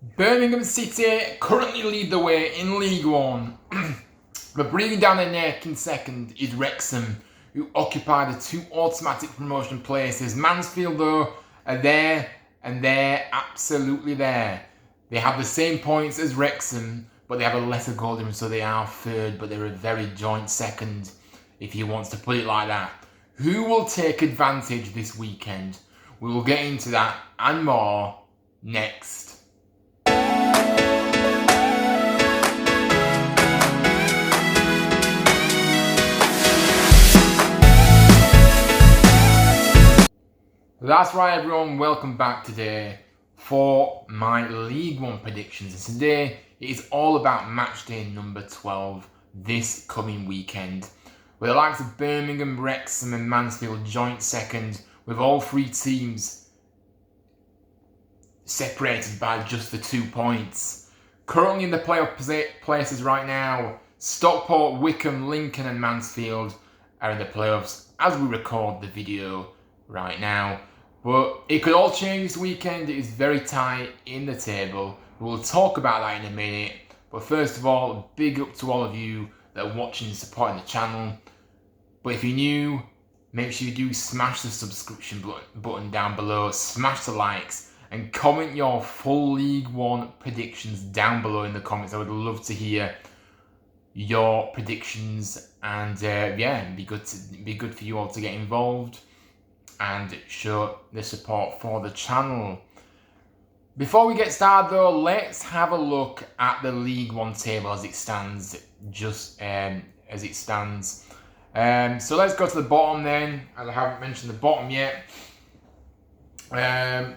Birmingham City currently lead the way in League One. But breathing down their neck in second is Wrexham, who occupy the two automatic promotion places. Mansfield, though, are there, and they're absolutely there. They have the same points as Wrexham, but they have a lesser goal difference, so they are third, but they're a very joint second, if you want to put it like that. Who will take advantage this weekend? We will get into that and more next. That's right, everyone. Welcome back today for my League One predictions. And today it is all about Matchday number 12 this coming weekend, with the likes of Birmingham, Wrexham, and Mansfield joint second, with all three teams separated by just the 2 points. Currently in the playoff places right now, Stockport, Wycombe, Lincoln, and Mansfield are in the playoffs as we record the video right now. But it could all change this weekend. It is very tight in the table. We'll talk about that in a minute. But first of all, big up to all of you that are watching and supporting the channel. But if you're new, make sure you do smash the subscription button down below, smash the likes, and comment your full League One predictions down below in the comments. I would love to hear your predictions, and it'd be good for you all to get involved and show the support for the channel. Before we get started though, let's have a look at the League One table as it stands, so let's go to the bottom then, as I haven't mentioned the bottom yet. The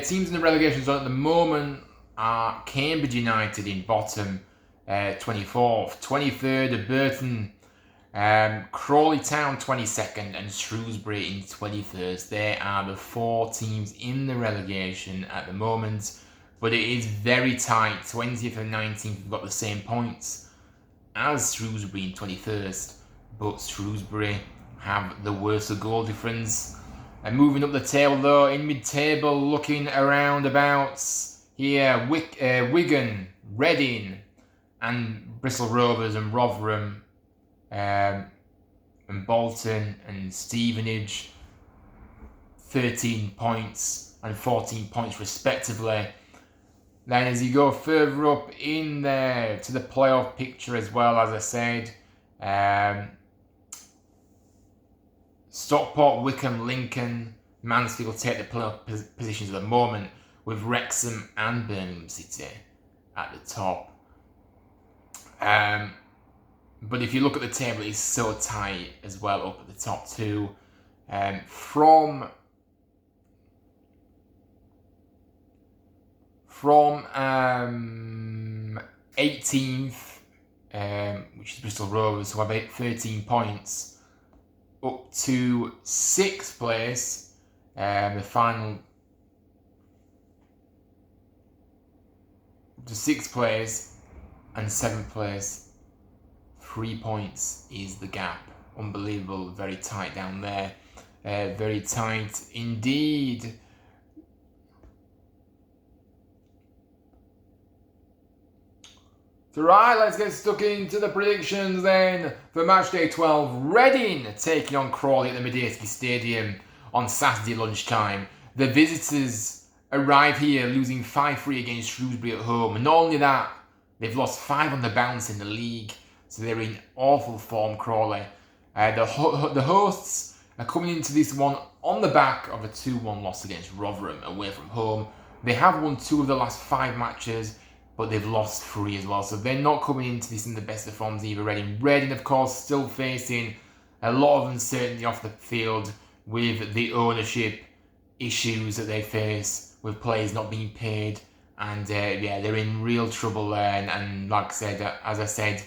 teams in the relegation zone at the moment are Cambridge United in bottom, 24th, 23rd are Burton, Crawley Town 22nd, and Shrewsbury in 23rd. They are the 4 teams in the relegation at the moment, but it is very tight. 20th and 19th have got the same points as Shrewsbury in 21st, but Shrewsbury have the worse goal difference. And moving up the table though, in mid-table, looking around about here, Wigan, Reading, and Bristol Rovers, and Rotherham, and Bolton and Stevenage, 13 points and 14 points respectively. Then as you go further up in there to the playoff picture as well, as I said, Stockport, Wycombe, Lincoln, Mansfield take the playoff positions at the moment, with Wrexham and Birmingham City at the top. But if you look at the table, it's so tight as well up at the top too. From 18th, which is Bristol Rovers, who have 13 points, up to 6th place, the final to 6th place and 7th place. 3 points is the gap. Unbelievable, very tight down there. Very tight indeed. So right, let's get stuck into the predictions then for Matchday 12. Reading taking on Crawley at the Medeski Stadium on Saturday lunchtime. The visitors arrive here losing 5-3 against Shrewsbury at home. And not only that, they've lost 5 on the bounce in the league. So they're in awful form, Crawley. The hosts are coming into this one on the back of a 2-1 loss against Rotherham away from home. They have won 2 of the last 5 matches, but they've lost 3 as well. So they're not coming into this in the best of forms either. Reading, of course, still facing a lot of uncertainty off the field with the ownership issues that they face, with players not being paid. And they're in real trouble there. And like I said, as I said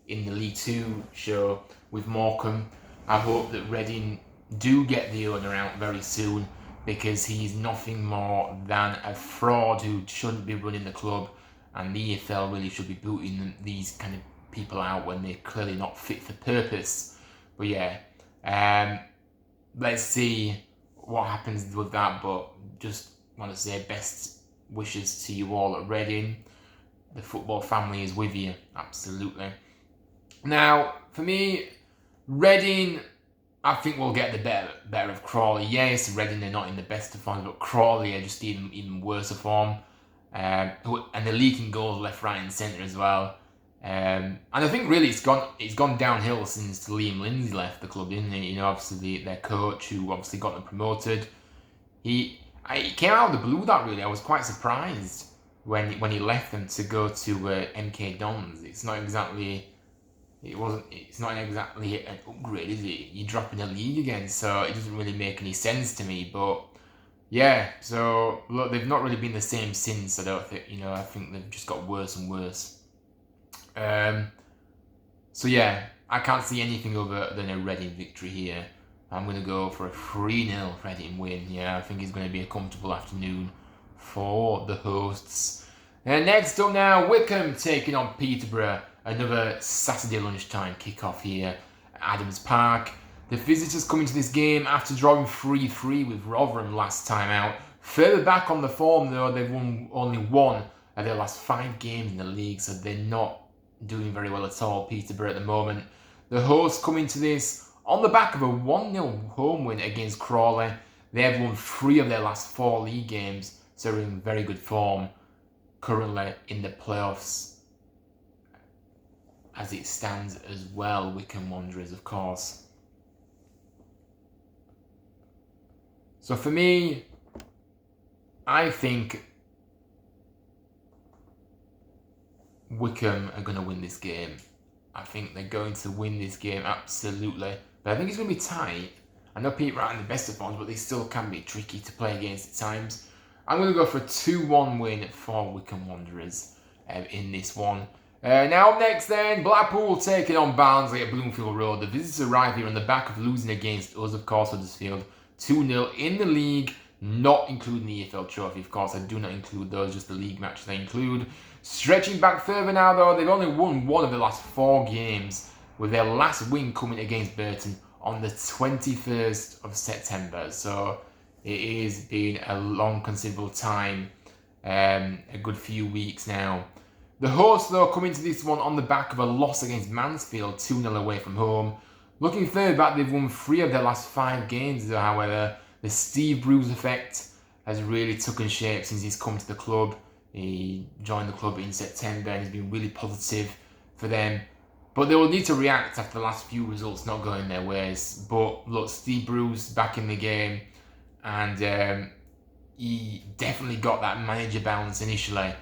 in the League 2 show with Morecambe, I hope that Reading do get the owner out very soon, because he's nothing more than a fraud who shouldn't be running the club, and the EFL really should be booting these kind of people out when they're clearly not fit for purpose. But let's see what happens with that. But just want to say best wishes to you all at Reading. The football family is with you, absolutely. Now, for me, Reading, I think we'll get the better of Crawley. Yes, Reading, they're not in the best of form, but Crawley are just even worse of form. And they're leaking goals left, right, and centre as well. And I think really it's gone downhill since Liam Lindsay left the club, didn't it? You know, obviously their coach, who obviously got them promoted, he came out of the blue. That really, I was quite surprised when he left them to go to MK Dons. It's not exactly an upgrade, is it? You're dropping a league again, so it doesn't really make any sense to me. But yeah, so look, they've not really been the same since. I don't think, I think they've just got worse and worse. So yeah, I can't see anything other than a Reading victory here. I'm going to go for a 3-0 Reading win. Yeah, I think it's going to be a comfortable afternoon for the hosts. And next up now, Wycombe taking on Peterborough. Another Saturday lunchtime kickoff here at Adams Park. The visitors come into this game after drawing 3-3 with Rotherham last time out. Further back on the form though, they've won only one of their last 5 games in the league, so they're not doing very well at all, Peterborough, at the moment. The hosts come into this on the back of a 1-0 home win against Crawley. They have won 3 of their last 4 league games, so they're in very good form currently in the playoffs as it stands as well. Wycombe Wanderers, of course. So for me, I think Wycombe are going to win this game. I think they're going to win this game, absolutely. But I think it's going to be tight. I know Peterborough aren't the best of forms, but they still can be tricky to play against at times. I'm going to go for a 2-1 win for Wycombe Wanderers in this one. Now up next then, Blackpool taking on Barnsley at Bloomfield Road. The visitors arrive here on the back of losing against us, of course, Huddersfield 2-0 in the league, not including the EFL Trophy. Of course, I do not include those, just the league matches they include. Stretching back further now though, they've only won 1 of the last 4 games, with their last win coming against Burton on the 21st of September. So it has been a long, considerable time, a good few weeks now. The hosts though come into this one on the back of a loss against Mansfield, 2-0 away from home. Looking further back, they've won 3 of their last 5 games though, however. The Steve Bruce effect has really taken shape since he's come to the club. He joined the club in September and he's been really positive for them. But they will need to react after the last few results not going their ways. But look, Steve Bruce back in the game, and he definitely got that manager balance initially.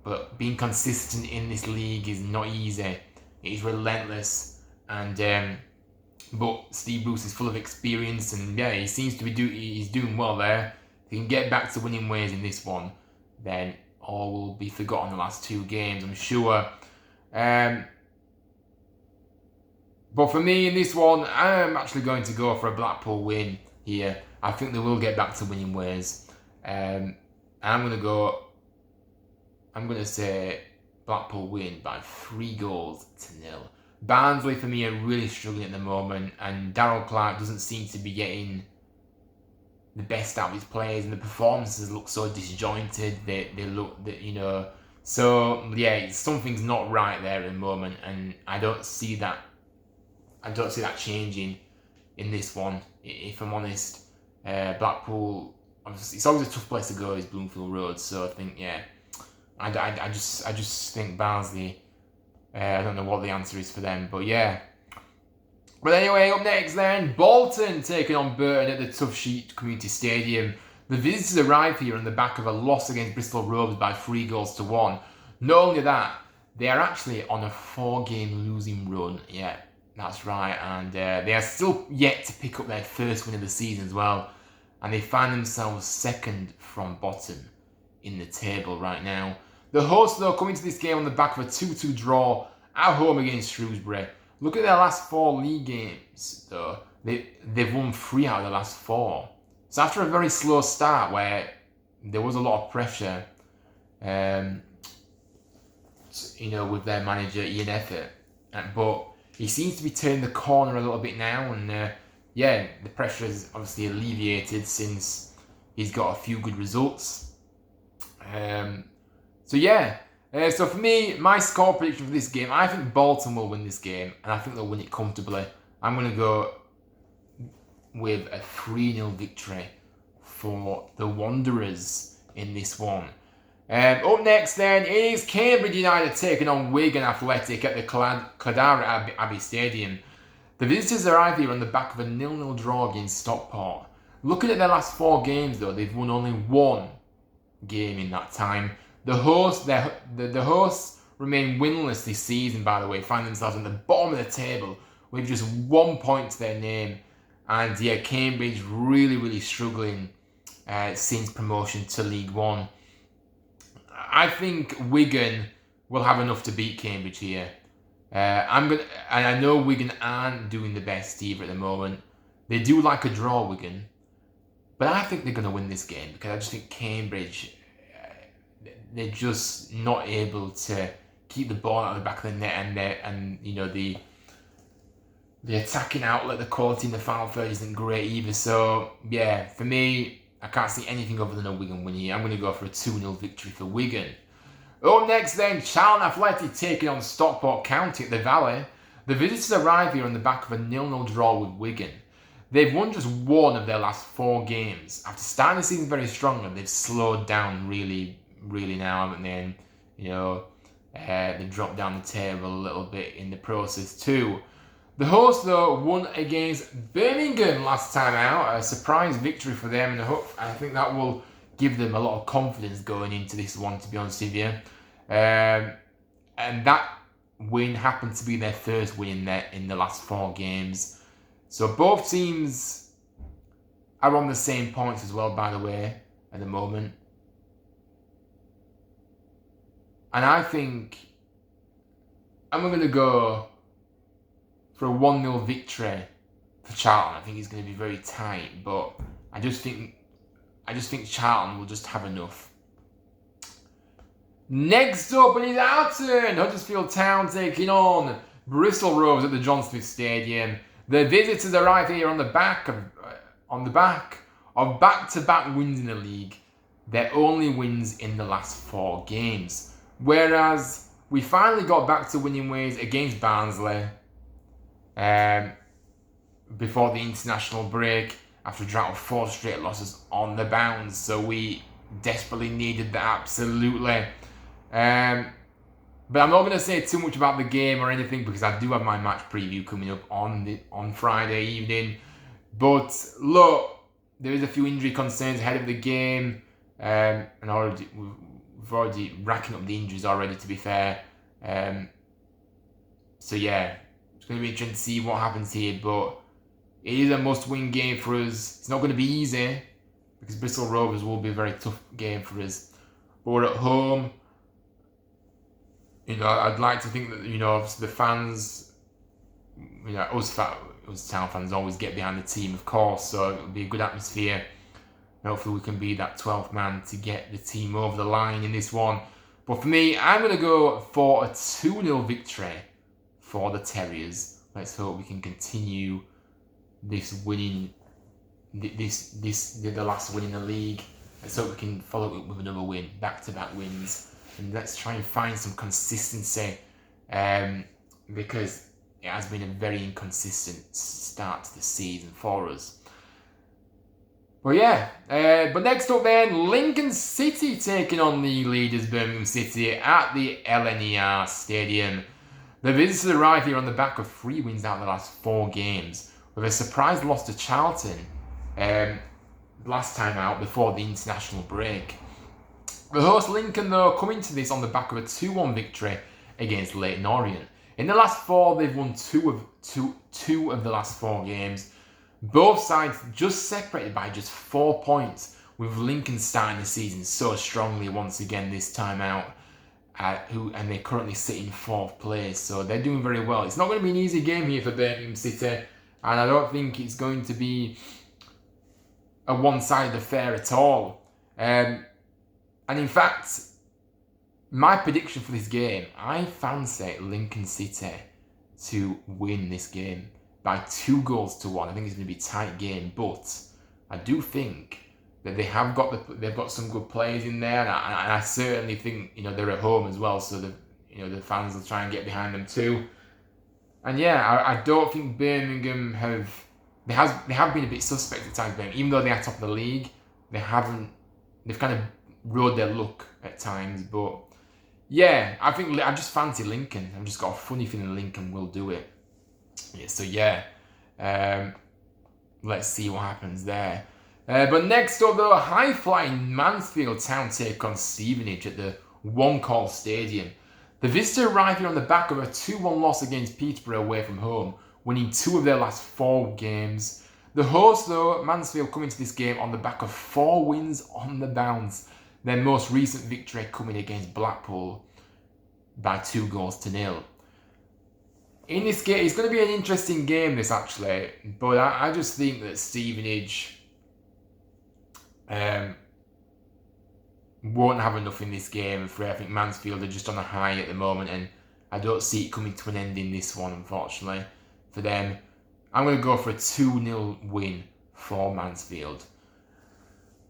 But being consistent in this league is not easy. It's relentless, and but Steve Bruce is full of experience, and yeah, he seems to be he's doing well there. If he can get back to winning ways in this one, then all will be forgotten the last 2 games, I'm sure. But for me in this one, I'm actually going to go for a Blackpool win here. I think they will get back to winning ways. I'm going to say Blackpool win by 3-0. Barnsley for me are really struggling at the moment, and Darryl Clark doesn't seem to be getting the best out of his players, and the performances look so disjointed. They look, so yeah, something's not right there at the moment, and I don't see that changing in this one, if I'm honest. Blackpool, obviously, it's always a tough place to go, is Bloomfield Road, so I think, yeah, I just think Barnsley, I don't know what the answer is for them, but yeah. But anyway, up next then, Bolton taking on Burton at the Tough Sheet Community Stadium. The visitors arrive here on the back of a loss against Bristol Rovers by 3-1. Not only that, they are actually on a 4-game losing run. Yeah, that's right, and they are still yet to pick up their first win of the season as well, and they find themselves second from bottom in the table right now. The hosts though come into this game on the back of a 2-2 draw at home against Shrewsbury. Look at their last 4 league games though, they've won 3 out of the last 4. So after a very slow start where there was a lot of pressure, with their manager Ian Effort, but he seems to be turning the corner a little bit now, and the pressure is obviously alleviated since he's got a few good results. So yeah, so for me, my score prediction for this game, I think Bolton will win this game, and I think they'll win it comfortably. I'm going to go with a 3-0 victory for the Wanderers in this one. Up next then is Cambridge United taking on Wigan Athletic at the Cladara Abbey Stadium. The visitors arrive here on the back of a 0-0 draw against Stockport. Looking at their last 4 games though, they've won only 1 game in that time. The hosts remain winless this season, by the way, find themselves at the bottom of the table with just 1 point to their name. And yeah, Cambridge really struggling since promotion to League One. I think Wigan will have enough to beat Cambridge here. And I know Wigan aren't doing the best either at the moment. They do like a draw, Wigan, but I think they're going to win this game because I just think Cambridge, they're just not able to keep the ball out of the back of the net, and you know the attacking outlet, the quality in the final third isn't great either. So yeah, for me, I can't see anything other than a Wigan win here. I'm going to go for a 2-0 victory for Wigan. Up next then, Charlton Athletic taking on Stockport County at the Valley. The visitors arrive here on the back of a 0-0 draw with Wigan. They've won just 1 of their last 4 games. After starting the season very strongly, they've slowed down really now, haven't they? And, you know, they've dropped down the table a little bit in the process too. The hosts, though, won against Birmingham last time out. A surprise victory for them, and I think that will give them a lot of confidence going into this one, to be honest with you. And that win happened to be their first win in the last 4 games. So both teams are on the same points as well, by the way, at the moment. And I think I'm going to go for a 1-0 victory for Charlton. I think it's going to be very tight, but I just think Charlton will just have enough. Next up, and it's our turn. Huddersfield Town taking on Bristol Rovers at the John Smith Stadium. The visitors arrive here on the back of back-to-back wins in the league. Their only wins in the last 4 games. Whereas we finally got back to winning ways against Barnsley before the international break after a drought of 4 straight losses on the bounce. So we desperately needed that, absolutely. But I'm not going to say too much about the game or anything because I do have my match preview coming up on Friday evening. But look, there is a few injury concerns ahead of the game, and we've already racking up the injuries already, to be fair. So yeah, it's going to be interesting to see what happens here. But it is a must-win game for us. It's not going to be easy because Bristol Rovers will be a very tough game for us. But we're at home. You know, I'd like to think that, you know, obviously the fans, you know, us Town fans always get behind the team, of course, so it'll be a good atmosphere. And hopefully we can be that 12th man to get the team over the line in this one. But for me, I'm going to go for a 2-0 victory for the Terriers. Let's hope we can continue this winning, the last win in the league. Let's hope we can follow it with another win, back-to-back wins. And let's try and find some consistency because it has been a very inconsistent start to the season for us. But yeah, but next up then, Lincoln City taking on the leaders Birmingham City at the LNER Stadium. The visitors arrive here on the back of 3 wins out of the last 4 games, with a surprise loss to Charlton last time out before the international break. The host Lincoln, though, come into this on the back of a 2-1 victory against Leyton Orient. In the last 4, they've won two of the last 4 games. Both sides just separated by just 4 points, with Lincoln starting the season so strongly once again this time out. And they currently sit in 4th place, so they're doing very well. It's not going to be an easy game here for Birmingham City, and I don't think it's going to be a one-sided affair at all. And in fact, my prediction for this game, I fancy Lincoln City to win this game by 2 goals to 1. I think it's going to be a tight game, but I do think that they've got some good players in there, and I certainly think they're at home as well, so the fans will try and get behind them too. And yeah, I don't think Birmingham they have been a bit suspect at times. Birmingham, even though they are top of the league, they've kind of rode their luck at times. But yeah, I just fancy Lincoln. I've just got a funny feeling Lincoln will do it. Yeah, so yeah, let's see what happens there. But next up, though, high-flying Mansfield Town take on Stevenage at the One Call Stadium. The visitor arrived here on the back of a 2-1 loss against Peterborough away from home, winning 2 of their last 4 games. The hosts, though, Mansfield, come into this game on the back of 4 wins on the bounce. Their most recent victory coming against Blackpool by 2-0. In this game, it's going to be an interesting game, this actually, but I just think that Stevenage won't have enough in this game. I think Mansfield are just on a high at the moment, and I don't see it coming to an end in this one, unfortunately, for them. I'm going to go for a 2-0 win for Mansfield.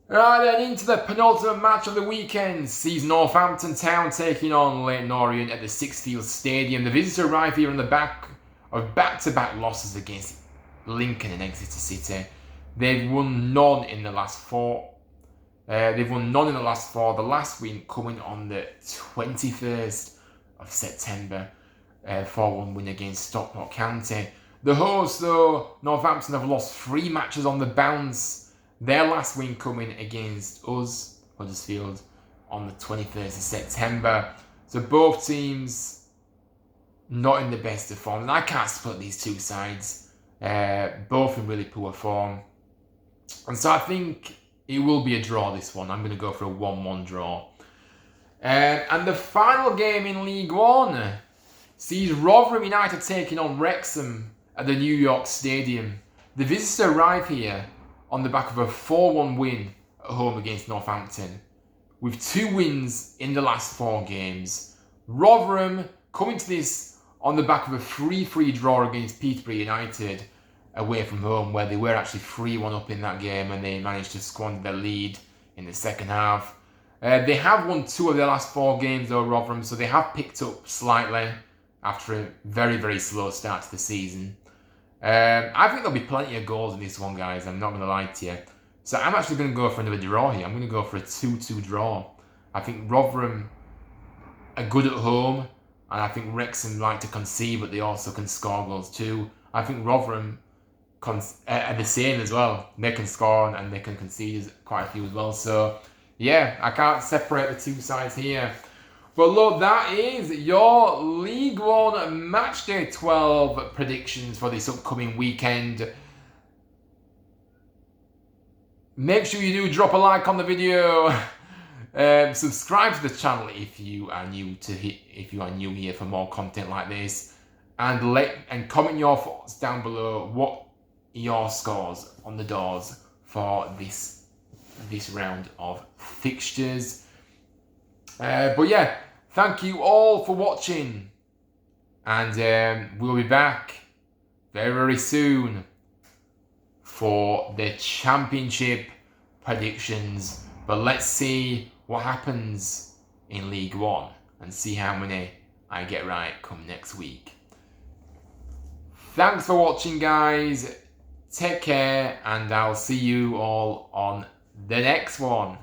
Right then, into the penultimate match of the weekend sees Northampton Town taking on Leyton Orient at the Sixfields Stadium. The visitors arrive here on the back of back-to-back losses against Lincoln and Exeter City. They've won none in the last 4. The last win coming on the 21st of September. 4-1 win against Stockport County. The hosts, though, Northampton, have lost 3 matches on the bounce. Their last win coming against us, Huddersfield, on the 21st of September. So both teams not in the best of form. And I can't split these two sides. Both in really poor form. And so I think it will be a draw, this one. I'm going to go for a 1-1 draw. And the final game in League One sees Rotherham United taking on Wrexham at the New York Stadium. The visitors arrive here on the back of a 4-1 win at home against Northampton, with 2 wins in the last 4 games. Rotherham coming to this on the back of a 3-3 draw against Peterborough United away from home, where they were actually 3-1 up in that game and they managed to squander their lead in the second half. They have won 2 of their last 4 games, though, Rotherham, so they have picked up slightly after a very, very slow start to the season. I think there'll be plenty of goals in this one, guys. I'm not going to lie to you. So I'm actually going to go for another draw here. I'm going to go for a 2-2 draw. I think Rotherham are good at home, and I think Wrexham like to concede, but they also can score goals too. I think Rotherham are the same as well. They can score and they can concede quite a few as well. So yeah, I can't separate the two sides here. But look, that is your League One Matchday 12 predictions for this upcoming weekend. Make sure you do drop a like on the video. Subscribe to the channel if you are new here for more content like this, and comment your thoughts down below. What your scores on the doors for this round of fixtures. But yeah, thank you all for watching, and we'll be back very, very soon for the Championship predictions. But let's see what happens in League One and see how many I get right come next week. Thanks for watching, guys. Take care, and I'll see you all on the next one.